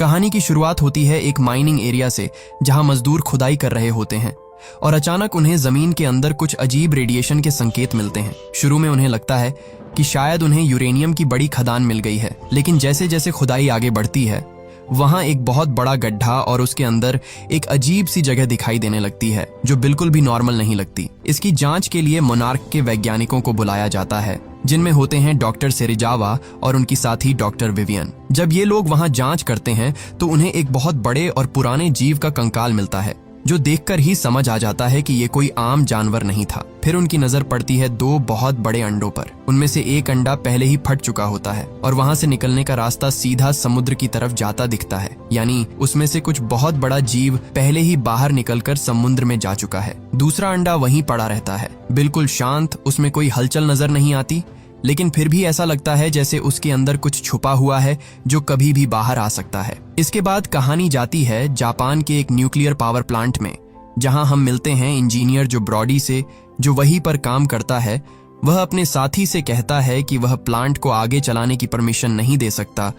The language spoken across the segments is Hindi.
कहानी की शुरुआत होती है एक माइनिंग एरिया से, जहां मजदूर खुदाई कर रहे होते हैं और अचानक उन्हें जमीन के अंदर कुछ अजीब रेडिएशन के संकेत मिलते हैं। शुरू में उन्हें लगता है कि शायद उन्हें यूरेनियम की बड़ी खदान मिल गई है, लेकिन जैसे जैसे खुदाई आगे बढ़ती है वहां एक बहुत बड़ा गड्ढा और उसके अंदर एक अजीब सी जगह दिखाई देने लगती है जो बिल्कुल भी नॉर्मल नहीं लगती। इसकी जांच के लिए मोनार्क के वैज्ञानिकों को बुलाया जाता है, जिनमें होते हैं डॉक्टर सेरिजावा और उनकी साथी डॉक्टर विवियन। जब ये लोग वहां जांच करते हैं तो उन्हें एक बहुत बड़े और पुराने जीव का कंकाल मिलता है, जो देखकर ही समझ आ जाता है कि ये कोई आम जानवर नहीं था। फिर उनकी नजर पड़ती है दो बहुत बड़े अंडों पर। उनमें से एक अंडा पहले ही फट चुका होता है और वहां से निकलने का रास्ता सीधा समुद्र की तरफ जाता दिखता है, यानी उसमें से कुछ बहुत बड़ा जीव पहले ही बाहर निकलकर समुद्र में जा चुका है। दूसरा अंडा वहीं पड़ा रहता है, बिल्कुल शांत, उसमें कोई हलचल नजर नहीं आती, लेकिन फिर भी ऐसा लगता है जैसे उसके अंदर कुछ छुपा हुआ है जो कभी भी बाहर आ सकता है। इसके बाद कहानी जाती है जापान के एक न्यूक्लियर पावर प्लांट में, जहां हम मिलते हैं इंजीनियर जो ब्रॉडी से, जो वहीं पर काम करता है। वह अपने साथी से कहता है कि वह प्लांट को आगे चलाने की परमिशन नहीं दे सकता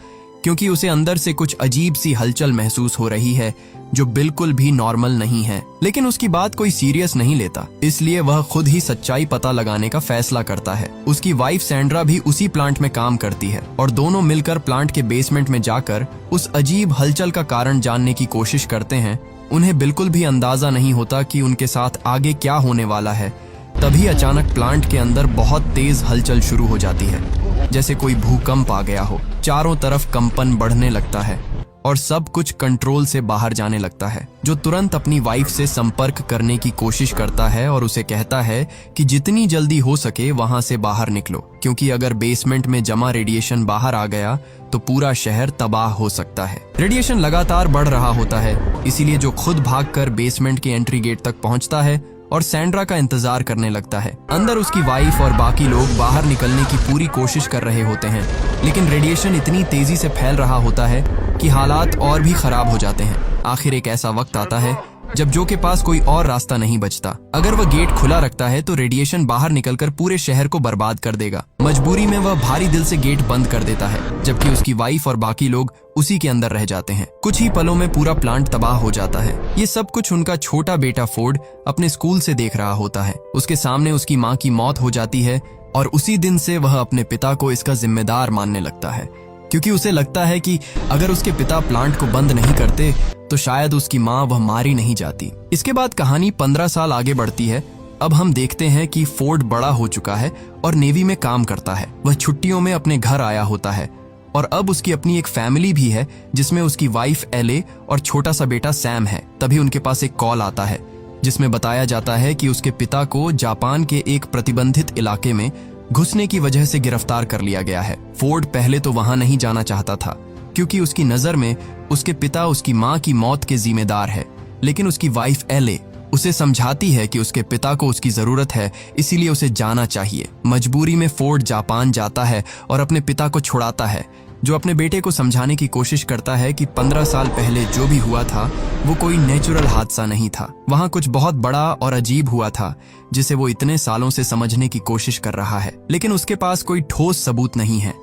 क्योंकि उसे अंदर से कुछ अजीब सी हलचल महसूस हो रही है जो बिल्कुल भी नॉर्मल नहीं है। लेकिन उसकी बात कोई सीरियस नहीं लेता, इसलिए वह खुद ही सच्चाई पता लगाने का फैसला करता है। उसकी वाइफ सैंड्रा भी उसी प्लांट में काम करती है और दोनों मिलकर प्लांट के बेसमेंट में जाकर उस अजीब हलचल का कारण जानने की कोशिश करते हैं। उन्हें बिल्कुल भी अंदाजा नहीं होता कि उनके साथ आगे क्या होने वाला है। तभी अचानक प्लांट के अंदर बहुत तेज हलचल शुरू हो जाती है, जैसे कोई भूकंप आ गया हो। चारों तरफ कंपन बढ़ने लगता है और सब कुछ कंट्रोल से बाहर जाने लगता है, जो तुरंत अपनी वाइफ से संपर्क करने की कोशिश करता है और उसे कहता है कि जितनी जल्दी हो सके वहां से बाहर निकलो, क्योंकि अगर बेसमेंट में जमा रेडिएशन बाहर आ गया तो पूरा शहर तबाह हो सकता है। रेडिएशन लगातार बढ़ रहा होता है, इसीलिए जो खुद भागकर बेसमेंट के एंट्री गेट तक पहुंचता है और सैंड्रा का इंतजार करने लगता है। अंदर उसकी वाइफ और बाकी लोग बाहर निकलने की पूरी कोशिश कर रहे होते हैं, लेकिन रेडिएशन इतनी तेजी से फैल रहा होता है कि हालात और भी खराब हो जाते हैं। आखिर एक ऐसा वक्त आता है जब जो के पास कोई और रास्ता नहीं बचता। अगर वह गेट खुला रखता है तो रेडिएशन बाहर निकलकर पूरे शहर को बर्बाद कर देगा। मजबूरी में वह भारी दिल से गेट बंद कर देता है, जबकि उसकी वाइफ और बाकी लोग उसी के अंदर रह जाते हैं। कुछ ही पलों में पूरा प्लांट तबाह हो जाता है। ये सब कुछ उनका छोटा बेटा फोर्ड अपने स्कूल से देख रहा होता है। उसके सामने उसकी माँ की मौत हो जाती है और उसी दिन से वह अपने पिता को इसका जिम्मेदार मानने लगता है, क्योंकि उसे लगता है कि अगर उसके पिता प्लांट को बंद नहीं करते तो शायद उसकी माँ वह मारी नहीं जाती। इसके बाद कहानी 15 साल आगे बढ़ती है। अब हम देखते हैं कि फोर्ड बड़ा हो चुका है और नेवी में काम करता है। वह छुट्टियों में अपने घर आया होता है और अब उसकी अपनी एक फैमिली भी है, जिसमें उसकी वाइफ एले और छोटा सा बेटा सैम है। तभी उनके पास एक कॉल आता है जिसमें बताया जाता है कि उसके पिता को जापान के एक प्रतिबंधित इलाके में घुसने की वजह से गिरफ्तार कर लिया गया है। फोर्ड पहले तो वहां नहीं जाना चाहता था, क्योंकि उसकी नजर में उसके पिता उसकी माँ की मौत के जिम्मेदार है। लेकिन उसकी वाइफ एले उसे समझाती है कि उसके पिता को उसकी जरूरत है, इसीलिए उसे जाना चाहिए। मजबूरी में फोर्ड जापान जाता है और अपने पिता को छुड़ाता है, जो अपने बेटे को समझाने की कोशिश करता है कि 15 साल पहले जो भी हुआ था वो कोई नेचुरल हादसा नहीं था। वहां कुछ बहुत बड़ा और अजीब हुआ था जिसे वो इतने सालों से समझने की कोशिश कर रहा है, लेकिन उसके पास कोई ठोस सबूत नहीं है,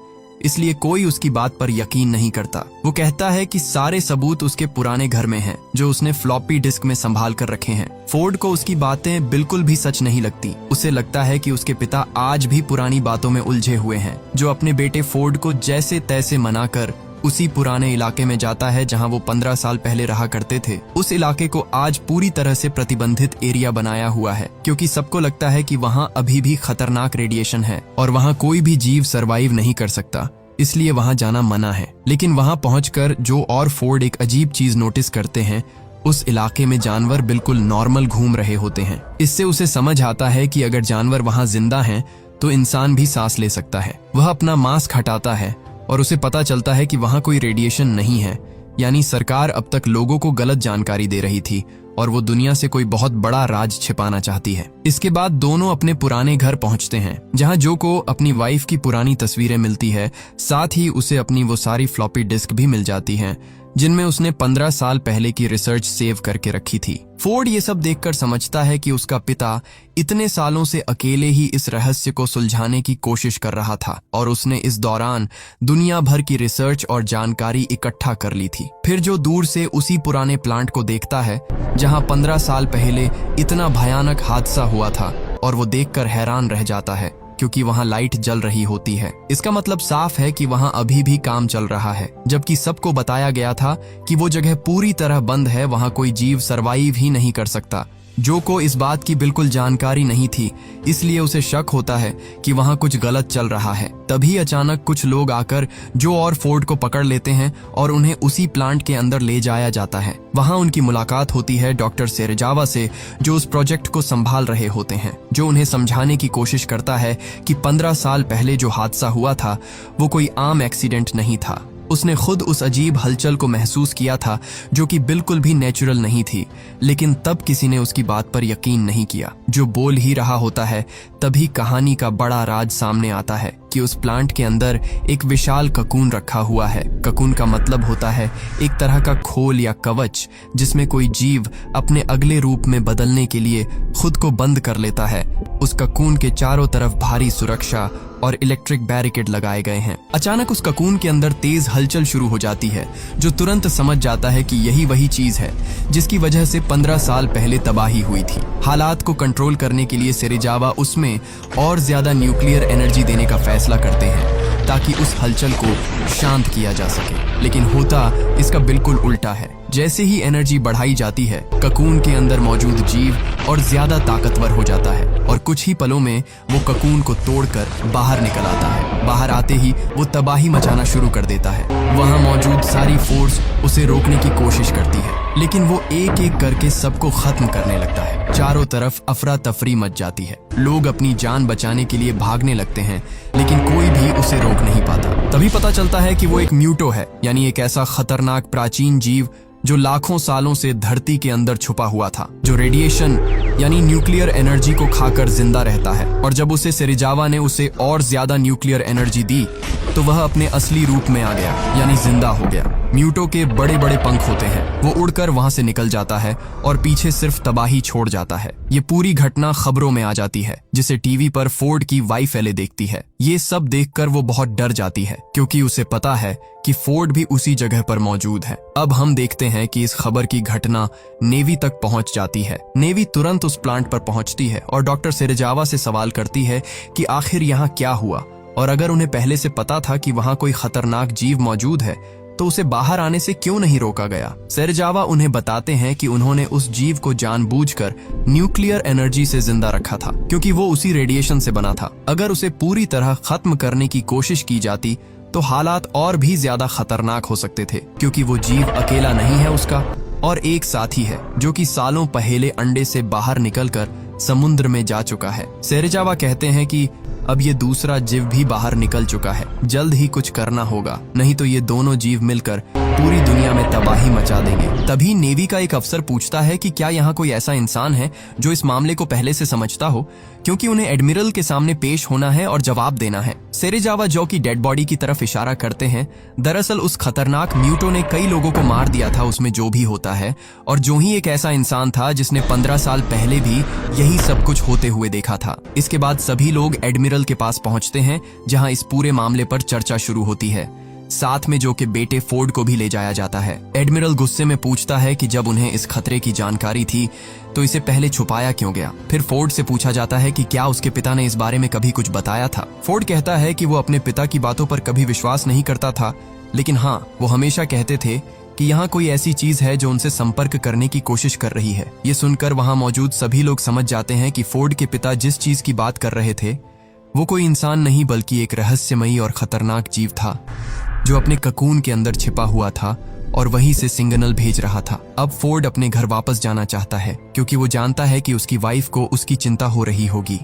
इसलिए कोई उसकी बात पर यकीन नहीं करता। वो कहता है कि सारे सबूत उसके पुराने घर में हैं, जो उसने फ्लॉपी डिस्क में संभाल कर रखे हैं। फोर्ड को उसकी बातें बिल्कुल भी सच नहीं लगती। उसे लगता है कि उसके पिता आज भी पुरानी बातों में उलझे हुए हैं, जो अपने बेटे फोर्ड को जैसे तैसे मनाकर उसी पुराने इलाके में जाता है जहां वो 15 साल पहले रहा करते थे। उस इलाके को आज पूरी तरह से प्रतिबंधित एरिया बनाया हुआ है, क्योंकि सबको लगता है कि वहां अभी भी खतरनाक रेडिएशन है और वहां कोई भी जीव सरवाइव नहीं कर सकता, इसलिए वहां जाना मना है। लेकिन वहां पहुंचकर जो और फोर्ड एक अजीब चीज नोटिस करते हैं, उस इलाके में जानवर बिल्कुल नॉर्मल घूम रहे होते हैं। इससे उसे समझ आता है कि अगर जानवर वहां जिंदा हैं तो इंसान भी सांस ले सकता है। वह अपना मास्क हटाता है और उसे पता चलता है कि वहां कोई रेडिएशन नहीं है, यानी सरकार अब तक लोगों को गलत जानकारी दे रही थी और वो दुनिया से कोई बहुत बड़ा राज छिपाना चाहती है। इसके बाद दोनों अपने पुराने घर पहुंचते हैं, जहां जो को अपनी वाइफ की पुरानी तस्वीरें मिलती है, साथ ही उसे अपनी वो सारी फ्लॉपी डिस्क भी मिल जाती हैं जिनमें उसने 15 साल पहले की रिसर्च सेव करके रखी थी। फोर्ड ये सब देखकर समझता है कि उसका पिता इतने सालों से अकेले ही इस रहस्य को सुलझाने की कोशिश कर रहा था और उसने इस दौरान दुनिया भर की रिसर्च और जानकारी इकट्ठा कर ली थी। फिर जो दूर से उसी पुराने प्लांट को देखता है जहां 15 साल पहले इतना भयानक हादसा हुआ था, और वो देखकर हैरान रह जाता है क्योंकि वहां लाइट जल रही होती है। इसका मतलब साफ है कि वहां अभी भी काम चल रहा है, जबकि सबको बताया गया था कि वो जगह पूरी तरह बंद है, वहां कोई जीव सरवाइव ही नहीं कर सकता। जो को इस बात की बिल्कुल जानकारी नहीं थी, इसलिए उसे शक होता है कि वहां कुछ गलत चल रहा है। तभी अचानक कुछ लोग आकर जो और फोर्ड को पकड़ लेते हैं और उन्हें उसी प्लांट के अंदर ले जाया जाता है। वहां उनकी मुलाकात होती है डॉक्टर सेरेजावा से, जो उस प्रोजेक्ट को संभाल रहे होते हैं, जो उन्हें समझाने की कोशिश करता है कि 15 साल पहले जो हादसा हुआ था वो कोई आम एक्सीडेंट नहीं था। उसने खुद उस अजीब हलचल को महसूस किया था जो कि बिल्कुल भी नेचुरल नहीं थी, लेकिन तब किसी ने उसकी बात पर यकीन नहीं किया। जो बोल ही रहा होता है तभी कहानी का बड़ा राज सामने आता है कि उस प्लांट के अंदर एक विशाल ककून रखा हुआ है। ककून का मतलब होता है एक तरह का खोल या कवच जिसमें कोई जीव अपने अगले रूप में बदलने के लिए खुद को बंद कर लेता है। उस ककून के चारों तरफ भारी सुरक्षा और इलेक्ट्रिक बैरिकेड लगाए गए हैं। अचानक उस ककून के अंदर तेज हलचल शुरू हो जाती है, जो तुरंत समझ जाता है कि यही वही चीज है जिसकी वजह से 15 साल पहले तबाही हुई थी। हालात को कंट्रोल करने के लिए सेरेजावा उसमें और ज्यादा न्यूक्लियर एनर्जी देने का फैसला करते हैं ताकि उस हलचल को शांत किया जा सके, लेकिन होता इसका बिल्कुल उल्टा है। जैसे ही एनर्जी बढ़ाई जाती है, ककून के अंदर मौजूद जीव और ज्यादा ताकतवर हो जाता है और कुछ ही पलों में वो ककून को तोड़कर बाहर निकल आता है। बाहर आते ही वो तबाही मचाना शुरू कर देता है। वहां मौजूद सारी फोर्स उसे रोकने की कोशिश करती है, लेकिन वो एक एक करके सबको खत्म करने लगता है। चारों तरफ अफरा तफरी मच जाती है। लोग अपनी जान बचाने के लिए भागने लगते हैं, लेकिन कोई भी उसे रोक नहीं पाता। तभी पता चलता है कि वो एक म्यूटो है, यानी एक ऐसा खतरनाक प्राचीन जीव जो लाखों सालों से धरती के अंदर छुपा हुआ था, जो रेडिएशन यानी न्यूक्लियर एनर्जी को खाकर जिंदा रहता है। और जब उसे सेरेजावा ने उसे और ज्यादा न्यूक्लियर एनर्जी दी तो वह अपने असली रूप में आ गया, यानी जिंदा हो गया। म्यूटो के बड़े बड़े पंख होते हैं, वो उड़कर वहां से निकल जाता है और पीछे सिर्फ तबाही छोड़ जाता है। ये पूरी घटना खबरों में आ जाती है, जिसे टीवी पर फोर्ड की वाइफ एले देखती है। ये सब देखकर वो बहुत डर जाती है, क्योंकि उसे पता है कि फोर्ड भी उसी जगह पर मौजूद है। अब हम देखते हैं कि इस खबर की घटना नेवी तक पहुंच जाती है। नेवी तुरंत उस प्लांट पर पहुंचती है और डॉक्टर सेरेजावा से सवाल करती है कि आखिर यहाँ क्या हुआ, और अगर उन्हें पहले से पता था कि वहां कोई खतरनाक जीव मौजूद है तो उसे बाहर आने से क्यों नहीं रोका गया। सेरेजावा उन्हें बताते हैं कि उन्होंने उस जीव को जानबूझकर न्यूक्लियर एनर्जी से जिंदा रखा था, क्योंकि वो उसी रेडिएशन से बना था। अगर उसे पूरी तरह खत्म करने की कोशिश की जाती तो हालात और भी ज्यादा खतरनाक हो सकते थे, क्योंकि वो जीव अकेला नहीं है उसका और एक साथी है जो कि सालों पहले अंडे से बाहर निकलकर समुद्र में जा चुका है। सेरेजावा कहते हैं कि अब ये दूसरा जीव भी बाहर निकल चुका है, जल्द ही कुछ करना होगा, नहीं तो ये दोनों जीव मिलकर पूरी दुनिया में तबाही मचा देंगे। तभी नेवी का एक अफसर पूछता है कि क्या यहाँ कोई ऐसा इंसान है जो इस मामले को पहले से समझता हो, क्योंकि उन्हें एडमिरल के सामने पेश होना है और जवाब देना है। सेरेजावा जो की डेड बॉडी की तरफ इशारा करते हैं। दरअसल उस खतरनाक म्यूटो ने कई लोगों को मार दिया था, उसमें जो भी होता है, और जो ही एक ऐसा इंसान था जिसने 15 साल पहले भी यही सब कुछ होते हुए देखा था। इसके बाद सभी लोग एडमिरल के पास पहुंचते हैं, जहां इस पूरे मामले पर चर्चा शुरू होती है। साथ में जो के बेटे फोर्ड को भी ले जाया जाता है। एडमिरल गुस्से में पूछता है कि जब उन्हें इस खतरे की जानकारी थी तो इसे पहले छुपाया क्यों गया। फिर फोर्ड से पूछा जाता है कि क्या उसके पिता ने इस बारे में कभी कुछ बताया था। फोर्ड कहता है कि वो अपने पिता की बातों पर कभी विश्वास नहीं करता था, लेकिन हाँ, वो हमेशा कहते थे कि यहाँ कोई ऐसी चीज है जो उनसे संपर्क करने की कोशिश कर रही है। ये सुनकर वहां मौजूद सभी लोग समझ जाते हैं कि फोर्ड के पिता जिस चीज की बात कर रहे थे वो कोई इंसान नहीं बल्कि एक रहस्यमयी और खतरनाक जीव था जो अपने ककून के अंदर छिपा हुआ था और वहीं से सिग्नल भेज रहा था। अब फोर्ड अपने घर वापस जाना चाहता है, क्योंकि वो जानता है कि उसकी वाइफ को उसकी चिंता हो रही होगी।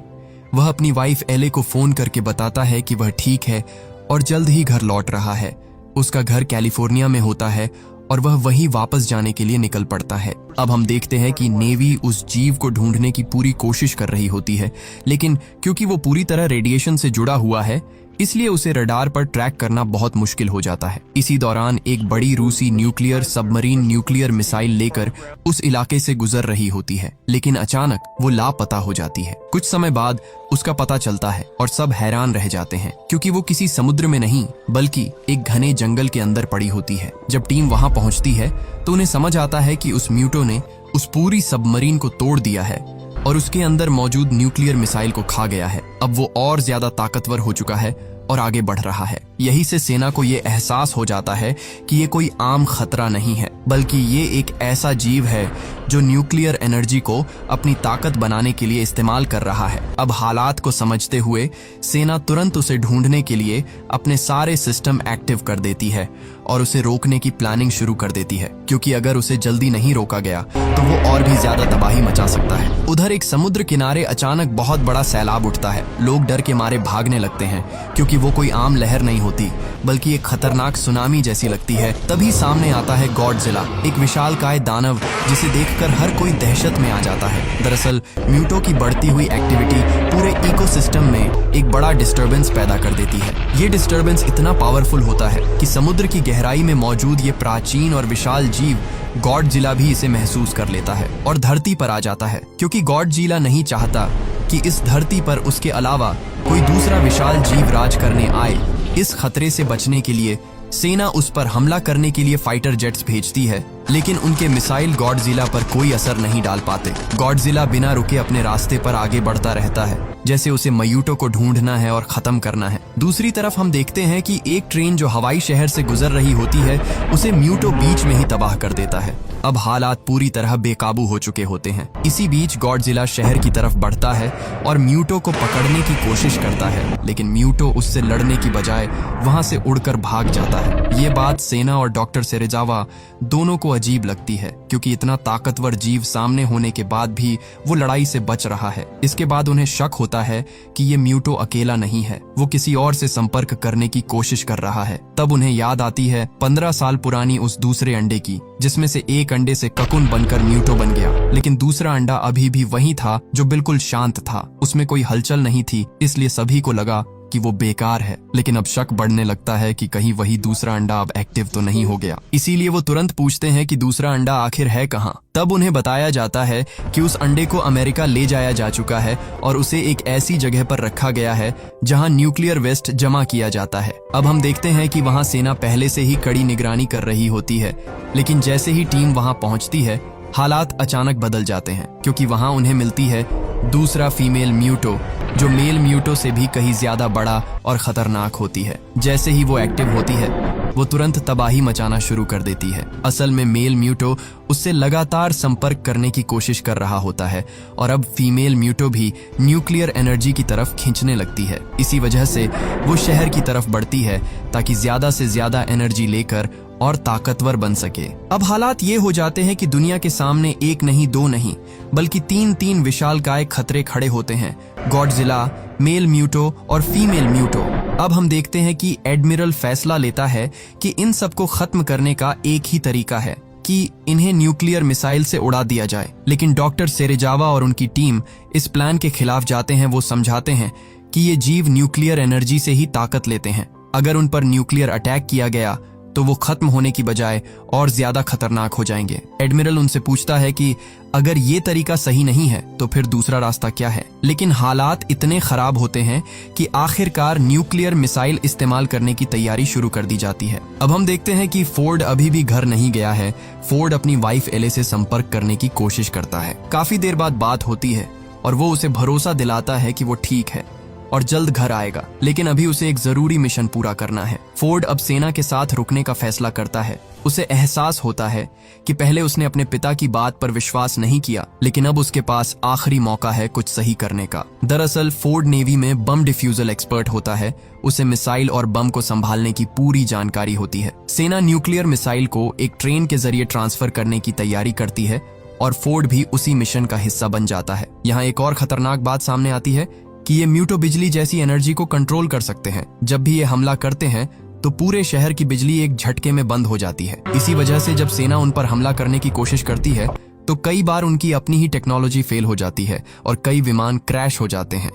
वह अपनी वाइफ एले को फोन करके बताता है कि वह ठीक है और जल्द ही घर लौट रहा है। उसका घर कैलिफोर्निया में होता है और वह वहीं वापस जाने के लिए निकल पड़ता है। अब हम देखते हैं कि नेवी उस जीव को ढूंढने की पूरी कोशिश कर रही होती है, लेकिन क्योंकि वो पूरी तरह रेडिएशन से जुड़ा हुआ है, इसलिए उसे रडार पर ट्रैक करना बहुत मुश्किल हो जाता है। इसी दौरान एक बड़ी रूसी न्यूक्लियर सबमरीन न्यूक्लियर मिसाइल लेकर उस इलाके से गुजर रही होती है, लेकिन अचानक वो लापता हो जाती है। कुछ समय बाद उसका पता चलता है और सब हैरान रह जाते हैं, क्योंकि वो किसी समुद्र में नहीं बल्कि एक घने जंगल के अंदर पड़ी होती है। जब टीम वहां पहुंचती है तो उन्हें समझ आता है कि उस म्यूटो ने उस पूरी सबमरीन को तोड़ दिया है और उसके अंदर मौजूद न्यूक्लियर मिसाइल को खा गया है। अब वो और ज्यादा ताकतवर हो चुका है और आगे बढ़ रहा है। यही से सेना को ये एहसास हो जाता है कि ये कोई आम खतरा नहीं है, बल्कि ये एक ऐसा जीव है जो न्यूक्लियर एनर्जी को अपनी ताकत बनाने के लिए इस्तेमाल कर रहा है। अब हालात को समझते हुए सेना तुरंत उसे ढूंढने के लिए अपने सारे सिस्टम एक्टिव कर देती है और उसे रोकने की प्लानिंग शुरू कर देती है, क्योंकि अगर उसे जल्दी नहीं रोका गया तो वो और भी ज्यादा तबाही मचा सकता है। उधर एक समुद्र किनारे अचानक बहुत बड़ा सैलाब उठता है। लोग डर के मारे भागने लगते हैं, क्योंकि वो कोई आम लहर नहीं होती बल्कि एक खतरनाक सुनामी जैसी लगती है। तभी सामने आता है गॉडजिला, एक विशालकाय दानव जिसे देखकर हर कोई दहशत में आ जाता है। दरअसल म्यूटो की बढ़ती हुई एक्टिविटी पूरे इकोसिस्टम में एक बड़ा डिस्टर्बेंस पैदा कर देती है। ये डिस्टर्बेंस इतना पावरफुल होता है कि समुद्र की गहराई में मौजूद ये प्राचीन और विशाल जीव गॉडजिला भी इसे महसूस कर लेता है और धरती पर आ जाता है, क्योंकि गॉडजिला नहीं चाहता कि इस धरती पर उसके अलावा कोई दूसरा विशाल जीव राज करने आए। इस खतरे से बचने के लिए सेना उस पर हमला करने के लिए फाइटर जेट्स भेजती है, लेकिन उनके मिसाइल गॉडजिला पर कोई असर नहीं डाल पाते। गॉडजिला बिना रुके अपने रास्ते पर आगे बढ़ता रहता है, जैसे उसे म्यूटो को ढूंढना है और खत्म करना है। दूसरी तरफ हम देखते हैं कि एक ट्रेन जो हवाई शहर से गुजर रही होती है उसे म्यूटो बीच में ही तबाह कर देता है। अब हालात पूरी तरह बेकाबू हो चुके होते हैं। इसी बीच गॉडजिला शहर की तरफ बढ़ता है और म्यूटो को पकड़ने की कोशिश करता है, लेकिन म्यूटो उससे लड़ने की बजाय वहां से उड़कर भाग जाता है। ये बात सेना और डॉक्टर सेरेजावा दोनों को अजीब लगती है, क्योंकि इतना ताकतवर जीव सामने होने के बाद भी वो लड़ाई से बच रहा है। इसके बाद उन्हें शक होता है कि ये म्यूटो अकेला नहीं है, वो किसी और से संपर्क करने की कोशिश कर रहा है। तब उन्हें याद आती है 15 साल पुरानी उस दूसरे अंडे की, जिसमें से एक अंडे से ककुन बनकर म्यूटो बन गया, लेकिन दूसरा अंडा अभी भी वही था जो बिल्कुल शांत था। उसमें कोई हलचल नहीं थी, इसलिए सभी को लगा कि वो बेकार है। लेकिन अब शक बढ़ने लगता है कि कहीं वही दूसरा अंडा अब एक्टिव तो नहीं हो गया। इसीलिए वो तुरंत पूछते हैं कि दूसरा अंडा आखिर है कहाँ। तब उन्हें बताया जाता है कि उस अंडे को अमेरिका ले जाया जा चुका है और उसे एक ऐसी जगह पर रखा गया है जहां न्यूक्लियर वेस्ट जमा किया जाता है। अब हम देखते हैं कि वहां सेना पहले से ही कड़ी निगरानी कर रही होती है, लेकिन जैसे ही टीम वहां पहुंचती है हालात अचानक बदल जाते हैं, क्योंकि वहां उन्हें मिलती है दूसरा फीमेल म्यूटो, जो मेल म्यूटो से भी कहीं ज्यादा बड़ा और खतरनाक होती है। जैसे ही वो एक्टिव होती है वो तुरंत तबाही मचाना शुरू कर देती है। असल में मेल म्यूटो उससे लगातार संपर्क करने की कोशिश कर रहा होता है और अब फीमेल म्यूटो भी न्यूक्लियर एनर्जी की तरफ खींचने लगती है। इसी वजह से वो शहर की तरफ बढ़ती है ताकि ज्यादा से ज्यादा एनर्जी लेकर और ताकतवर बन सके। अब हालात ये हो जाते हैं कि दुनिया के सामने एक नहीं दो नहीं बल्कि तीन विशालकाय खतरे खड़े होते हैं, गॉडजिला, मेल म्यूटो और फीमेल म्यूटो। अब हम देखते हैं कि एडमिरल फैसला लेता है कि इन सबको खत्म करने का एक ही तरीका है कि इन्हें न्यूक्लियर मिसाइल से उड़ा दिया जाए। लेकिन डॉक्टर सेरेजावा और उनकी टीम इस प्लान के खिलाफ जाते हैं। वो समझाते हैं कि ये जीव न्यूक्लियर एनर्जी से ही ताकत लेते हैं। अगर उन पर न्यूक्लियर अटैक किया गया तो वो खत्म होने की बजाय और ज्यादा खतरनाक हो जाएंगे। एडमिरल उनसे पूछता है कि अगर ये तरीका सही नहीं है तो फिर दूसरा रास्ता क्या है। लेकिन हालात इतने खराब होते हैं कि आखिरकार न्यूक्लियर मिसाइल इस्तेमाल करने की तैयारी शुरू कर दी जाती है। अब हम देखते हैं कि फोर्ड अभी भी घर नहीं गया है। फोर्ड अपनी वाइफ एले से संपर्क करने की कोशिश करता है। काफी देर बाद बात होती है और वो उसे भरोसा दिलाता है कि वो ठीक है और जल्द घर आएगा, लेकिन अभी उसे एक जरूरी मिशन पूरा करना है। फोर्ड अब सेना के साथ रुकने का फैसला करता है। उसे एहसास होता है कि पहले उसने अपने पिता की बात पर विश्वास नहीं किया, लेकिन अब उसके पास आखिरी मौका है कुछ सही करने का। दरअसल फोर्ड नेवी में बम डिफ्यूजल एक्सपर्ट होता है। उसे मिसाइल और बम को संभालने की पूरी जानकारी होती है। सेना न्यूक्लियर मिसाइल को एक ट्रेन के जरिए ट्रांसफर करने की तैयारी करती है और फोर्ड भी उसी मिशन का हिस्सा बन जाता है। यहाँ एक और खतरनाक बात सामने आती है कि ये म्यूटो बिजली जैसी एनर्जी को कंट्रोल कर सकते हैं। जब भी ये हमला करते हैं तो पूरे शहर की बिजली एक झटके में बंद हो जाती है। इसी वजह से जब सेना उन पर हमला करने की कोशिश करती है तो कई बार उनकी अपनी ही टेक्नोलॉजी फेल हो जाती है और कई विमान क्रैश हो जाते हैं।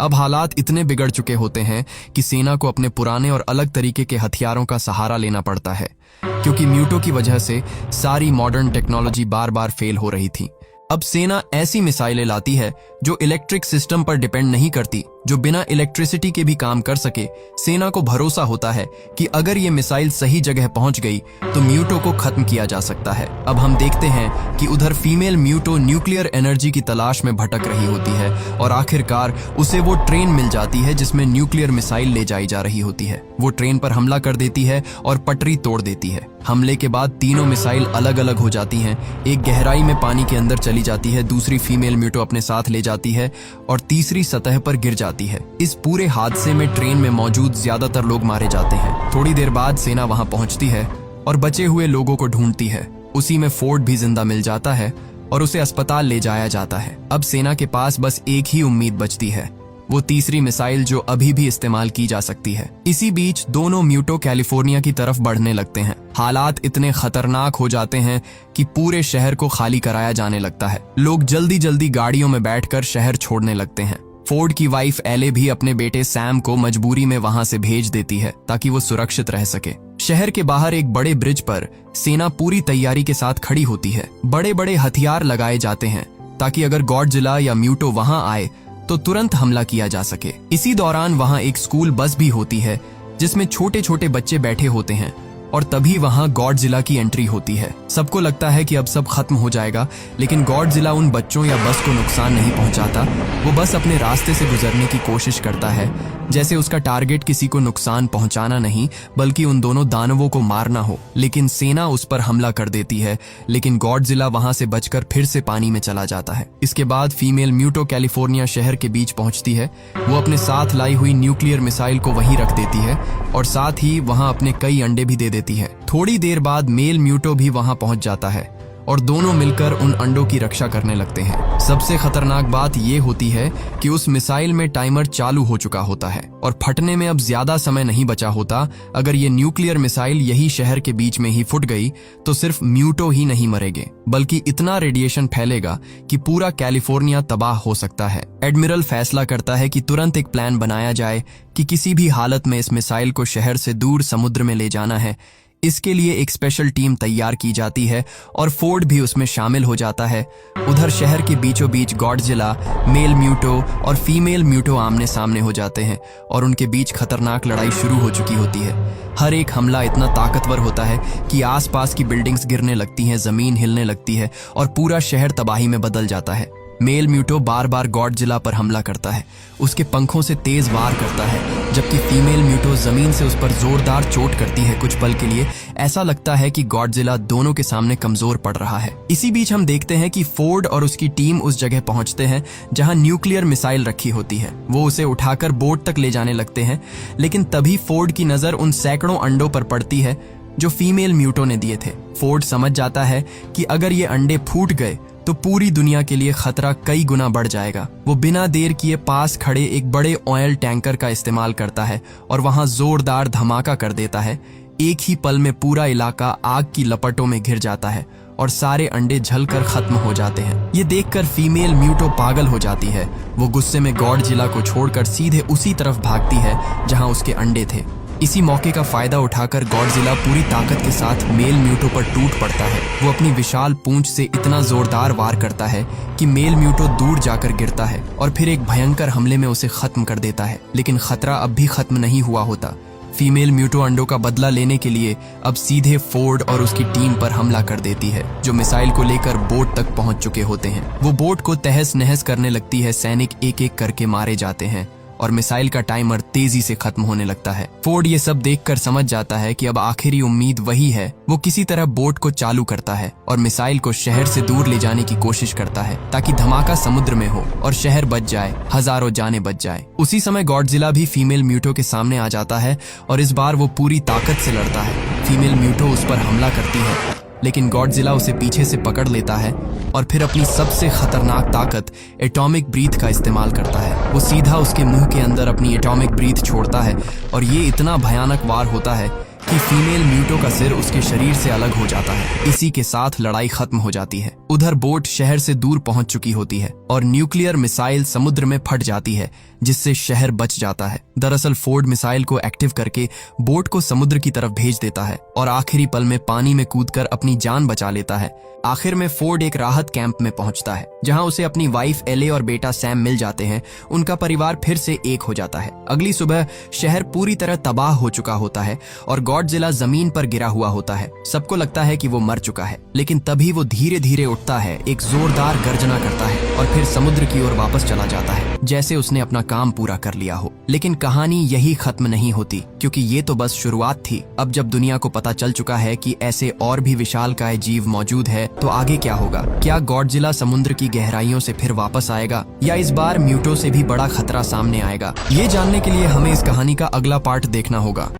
अब हालात इतने बिगड़ चुके होते हैं कि सेना को अपने पुराने और अलग तरीके के हथियारों का सहारा लेना पड़ता है, क्योंकि म्यूटो की वजह से सारी मॉडर्न टेक्नोलॉजी बार बार फेल हो रही थी। अब सेना ऐसी मिसाइलें लाती है जो इलेक्ट्रिक सिस्टम पर डिपेंड नहीं करती, जो बिना इलेक्ट्रिसिटी के भी काम कर सके। सेना को भरोसा होता है कि अगर ये मिसाइल सही जगह पहुंच गई तो म्यूटो को खत्म किया जा सकता है। अब हम देखते हैं कि उधर फीमेल म्यूटो न्यूक्लियर एनर्जी की तलाश में भटक रही होती है और आखिरकार उसे वो ट्रेन मिल जाती है जिसमें न्यूक्लियर मिसाइल ले जाई जा रही होती है। वो ट्रेन पर हमला कर देती है और पटरी तोड़ देती है। हमले के बाद तीनों मिसाइल अलग अलग हो जाती हैं। एक गहराई में पानी के अंदर चली जाती है, दूसरी फीमेल म्यूटो अपने साथ ले जाती है और तीसरी सतह पर गिर जाती है। इस पूरे हादसे में ट्रेन में मौजूद ज्यादातर लोग मारे जाते हैं। थोड़ी देर बाद सेना वहां पहुंचती है और बचे हुए लोगों को ढूंढती है। उसी में फोर्ड भी जिंदा मिल जाता है और उसे अस्पताल ले जाया जाता है। अब सेना के पास बस एक ही उम्मीद बचती है, वो तीसरी मिसाइल जो अभी भी इस्तेमाल की जा सकती है। इसी बीच दोनों म्यूटो कैलिफोर्निया की तरफ बढ़ने लगते हैं। हालात इतने खतरनाक हो जाते हैं कि पूरे शहर को खाली कराया जाने लगता है। लोग जल्दी जल्दी गाड़ियों में बैठकर शहर छोड़ने लगते हैं। फोर्ड की वाइफ एले भी अपने बेटे सैम को मजबूरी में वहां से भेज देती है ताकि वो सुरक्षित रह सके। शहर के बाहर एक बड़े ब्रिज पर सेना पूरी तैयारी के साथ खड़ी होती है। बड़े बड़े हथियार लगाए जाते हैं ताकि अगर गॉडजिला या म्यूटो वहां आए तो तुरंत हमला किया जा सके। इसी दौरान वहां एक स्कूल बस भी होती है जिसमें छोटे छोटे बच्चे बैठे होते हैं और तभी वहां गॉडजिला की एंट्री होती है। सबको लगता है कि अब सब खत्म हो जाएगा, लेकिन गॉडजिला उन बच्चों या बस को नुकसान नहीं पहुंचाता। वो बस अपने रास्ते से गुजरने की कोशिश करता है, जैसे उसका टारगेट किसी को नुकसान पहुंचाना नहीं बल्कि उन दोनों दानवों को मारना हो। लेकिन सेना उस पर हमला कर देती है, लेकिन गॉडजिला वहां से बचकर फिर से पानी में चला जाता है। इसके बाद फीमेल म्यूटो कैलिफोर्निया शहर के बीच पहुंचती है। वो अपने साथ लाई हुई न्यूक्लियर मिसाइल को वहीं रख देती है और साथ ही वहां अपने कई अंडे भी दे देती है। थोड़ी देर बाद मेल म्यूटो भी वहां पहुंच जाता है और दोनों मिलकर उन अंडों की रक्षा करने लगते हैं। सबसे खतरनाक बात यह होती है कि उस मिसाइल में टाइमर चालू हो चुका होता है और फटने में अब ज्यादा समय नहीं बचा होता। अगर ये न्यूक्लियर मिसाइल यही शहर के बीच में ही फुट गई तो सिर्फ म्यूटो ही नहीं मरेंगे, बल्कि इतना रेडिएशन फैलेगा कि पूरा कैलिफोर्निया तबाह हो सकता है। एडमिरल फैसला करता है कि तुरंत एक प्लान बनाया जाए कि किसी भी हालत में इस मिसाइल को शहर से दूर समुद्र में ले जाना है। इसके लिए एक स्पेशल टीम तैयार की जाती है और फोर्ड भी उसमें शामिल हो जाता है। उधर शहर के बीचों बीच गॉडजिला, मेल म्यूटो और फीमेल म्यूटो आमने सामने हो जाते हैं और उनके बीच खतरनाक लड़ाई शुरू हो चुकी होती है। हर एक हमला इतना ताकतवर होता है कि आसपास की बिल्डिंग्स गिरने लगती हैं, जमीन हिलने लगती है और पूरा शहर तबाही में बदल जाता है। मेल म्यूटो बार बार गॉडजिला पर हमला करता है, उसके पंखों से तेज वार करता है, जबकि फीमेल म्यूटो जमीन से उस पर जोरदार चोट करती है। कुछ पल के लिए ऐसा लगता है कि गॉडजिला दोनों के सामने कमजोर पड़ रहा है। इसी बीच हम देखते हैं कि फोर्ड और उसकी टीम उस जगह पहुंचते हैं जहां न्यूक्लियर मिसाइल रखी होती है। वो उसे उठाकर बोट तक ले जाने लगते हैं, लेकिन तभी फोर्ड की नजर उन सैकड़ों अंडों पर पड़ती है जो फीमेल म्यूटो ने दिए थे। फोर्ड समझ जाता है कि अगर ये अंडे फूट गए तो पूरी दुनिया के लिए खतरा कई गुना बढ़ जाएगा। वो बिना देर किए पास खड़े एक बड़े ऑयल टैंकर का इस्तेमाल करता है और वहां जोरदार धमाका कर देता है। एक ही पल में पूरा इलाका आग की लपटों में घिर जाता है और सारे अंडे जलकर खत्म हो जाते हैं। ये देखकर फीमेल म्यूटो पागल हो जाती है। वो गुस्से में गॉडजिला को छोड़कर सीधे उसी तरफ भागती है जहां उसके अंडे थे। इसी मौके का फायदा उठाकर गॉडजिला पूरी ताकत के साथ मेल म्यूटो पर टूट पड़ता है। वो अपनी विशाल पूंछ से इतना जोरदार वार करता है कि मेल म्यूटो दूर जाकर गिरता है और फिर एक भयंकर हमले में उसे खत्म कर देता है। लेकिन खतरा अब भी खत्म नहीं हुआ होता। फीमेल म्यूटो अंडों का बदला लेने के लिए अब सीधे फोर्ड और उसकी टीम पर हमला कर देती है, जो मिसाइल को लेकर बोट तक पहुंच चुके होते हैं। वो बोट को तहस नहस करने लगती है, सैनिक एक एक करके मारे जाते हैं और मिसाइल का टाइमर तेजी से खत्म होने लगता है। फोर्ड ये सब देखकर समझ जाता है कि अब आखिरी उम्मीद वही है। वो किसी तरह बोट को चालू करता है और मिसाइल को शहर से दूर ले जाने की कोशिश करता है ताकि धमाका समुद्र में हो और शहर बच जाए, हजारों जानें बच जाए। उसी समय गॉडजिला भी फीमेल म्यूटो के सामने आ जाता है और इस बार वो पूरी ताकत से लड़ता है। फीमेल म्यूटो उस पर हमला करती है, लेकिन गॉडजिला उसे पीछे से पकड़ लेता है और फिर अपनी सबसे खतरनाक ताकत एटॉमिक ब्रीथ का इस्तेमाल करता है। वो सीधा उसके मुंह के अंदर अपनी एटॉमिक ब्रीथ छोड़ता है और ये इतना भयानक वार होता है कि फीमेल म्यूटो का सिर उसके शरीर से अलग हो जाता है। इसी के साथ लड़ाई खत्म हो जाती है। उधर बोट शहर से दूर पहुंच चुकी होती है और न्यूक्लियर मिसाइल समुद्र में फट जाती है, जिससे शहर बच जाता है। दरअसल फोर्ड मिसाइल को एक्टिव करके बोट को समुद्र की तरफ भेज देता है और आखिरी पल में पानी में कूदकर अपनी जान बचा लेता है। आखिर में फोर्ड एक राहत कैंप में पहुंचता है, जहां उसे अपनी वाइफ एले और बेटा सैम मिल जाते हैं। उनका परिवार फिर से एक हो जाता है। अगली सुबह शहर पूरी तरह तबाह हो चुका होता है और गॉडजिला जमीन पर गिरा हुआ होता है। सबको लगता है कि वो मर चुका है, लेकिन तभी वो धीरे धीरे उठता है, एक जोरदार गर्जना करता है और फिर समुद्र की ओर वापस चला जाता है, जैसे उसने अपना काम पूरा कर लिया हो। लेकिन कहानी यही खत्म नहीं होती, क्योंकि ये तो बस शुरुआत थी। अब जब दुनिया को पता चल चुका है कि ऐसे और भी विशालकाय जीव मौजूद है, तो आगे क्या होगा? क्या गॉडजिला समुद्र की गहराइयों से फिर वापस आएगा, या इस बार म्यूटो से भी बड़ा खतरा सामने आएगा? ये जानने के लिए हमें इस कहानी का अगला पार्ट देखना होगा।